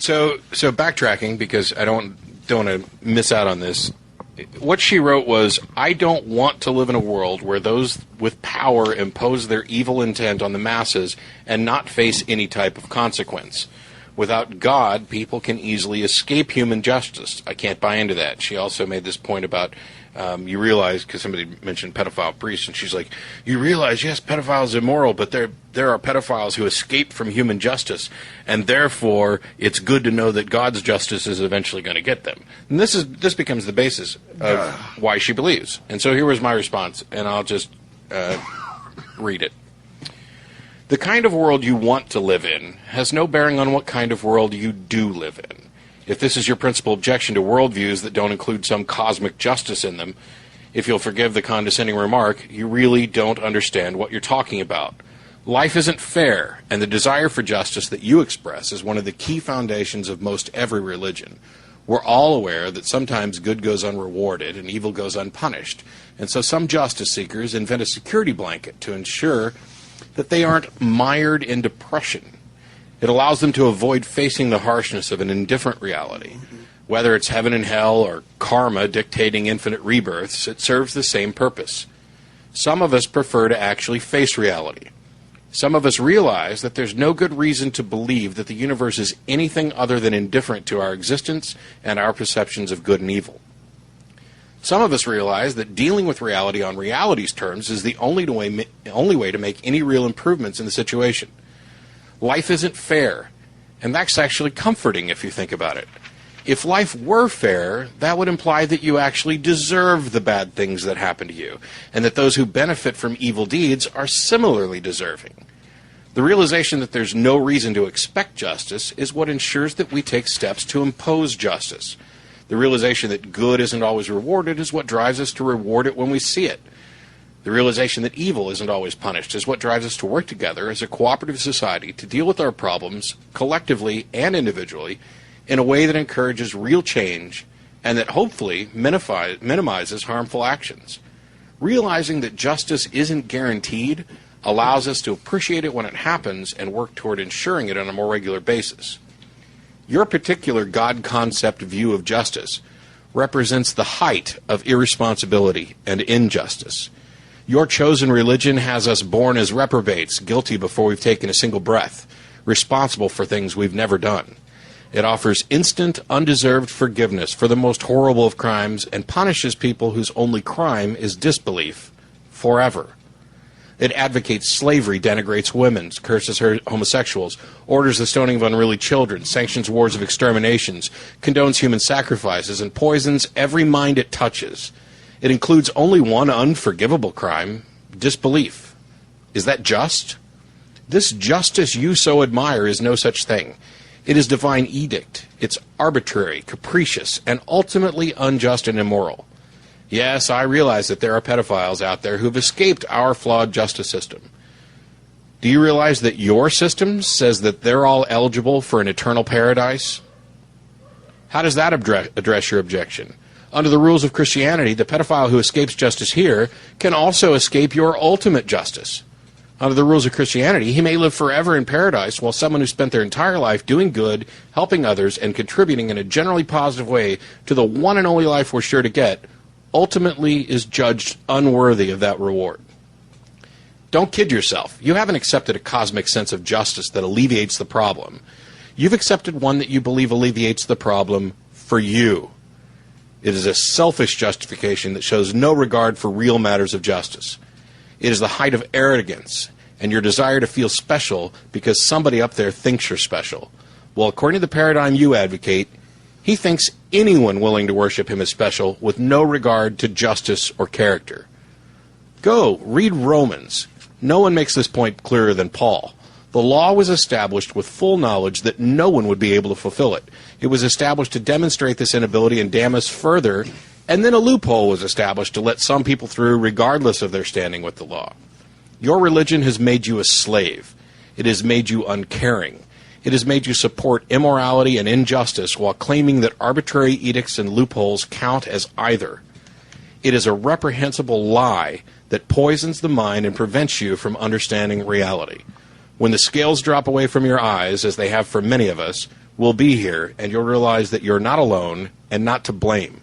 So backtracking, because I don't want to miss out on this. What she wrote was, I don't want to live in a world where those with power impose their evil intent on the masses and not face any type of consequence. Without God, people can easily escape human justice. I can't buy into that. She also made this point about, you realize, because somebody mentioned pedophile priests, and she's like, you realize, yes, pedophiles are immoral, but there are pedophiles who escape from human justice, and therefore it's good to know that God's justice is eventually going to get them. And this becomes the basis of why she believes. And so here was my response, and I'll just read it. The kind of world you want to live in has no bearing on what kind of world you do live in. If this is your principal objection to worldviews that don't include some cosmic justice in them, if you'll forgive the condescending remark, you really don't understand what you're talking about. Life isn't fair, and the desire for justice that you express is one of the key foundations of most every religion. We're all aware that sometimes good goes unrewarded and evil goes unpunished, and so some justice seekers invent a security blanket to ensure that they aren't mired in depression. It allows them to avoid facing the harshness of an indifferent reality. Whether it's heaven and hell or karma dictating infinite rebirths, it serves the same purpose. Some of us prefer to actually face reality. Some of us realize that there's no good reason to believe that the universe is anything other than indifferent to our existence and our perceptions of good and evil. Some of us realize that dealing with reality on reality's terms is the only way to make any real improvements in the situation. Life isn't fair, and that's actually comforting if you think about it. If life were fair, that would imply that you actually deserve the bad things that happen to you, and that those who benefit from evil deeds are similarly deserving. The realization that there's no reason to expect justice is what ensures that we take steps to impose justice. The realization that good isn't always rewarded is what drives us to reward it when we see it. The realization that evil isn't always punished is what drives us to work together as a cooperative society to deal with our problems, collectively and individually, in a way that encourages real change and that hopefully minimizes harmful actions. Realizing that justice isn't guaranteed allows us to appreciate it when it happens and work toward ensuring it on a more regular basis. Your particular God concept view of justice represents the height of irresponsibility and injustice. Your chosen religion has us born as reprobates, guilty before we've taken a single breath, responsible for things we've never done. It offers instant, undeserved forgiveness for the most horrible of crimes and punishes people whose only crime is disbelief forever. It advocates slavery, denigrates women, curses homosexuals, orders the stoning of unruly children, sanctions wars of exterminations, condones human sacrifices, and poisons every mind it touches. It includes only one unforgivable crime, disbelief. Is that just? This justice you so admire is no such thing. It is divine edict. It's arbitrary, capricious, and ultimately unjust and immoral. Yes, I realize that there are pedophiles out there who've escaped our flawed justice system. Do you realize that your system says that they're all eligible for an eternal paradise? How does that address your objection? Under the rules of Christianity, the pedophile who escapes justice here can also escape your ultimate justice. Under the rules of Christianity, he may live forever in paradise, while someone who spent their entire life doing good, helping others, and contributing in a generally positive way to the one and only life we're sure to get ultimately is judged unworthy of that reward. Don't kid yourself. You haven't accepted a cosmic sense of justice that alleviates the problem. You've accepted one that you believe alleviates the problem for you. It is a selfish justification that shows no regard for real matters of justice. It is the height of arrogance and your desire to feel special because somebody up there thinks you're special. Well, according to the paradigm you advocate, he thinks anyone willing to worship him is special with no regard to justice or character. Go, read Romans. No one makes this point clearer than Paul. The law was established with full knowledge that no one would be able to fulfill it. It was established to demonstrate this inability and damn us further, and then a loophole was established to let some people through regardless of their standing with the law. Your religion has made you a slave. It has made you uncaring. It has made you support immorality and injustice while claiming that arbitrary edicts and loopholes count as either. It is a reprehensible lie that poisons the mind and prevents you from understanding reality. When the scales drop away from your eyes, as they have for many of us, will be here, and you'll realize that you're not alone and not to blame.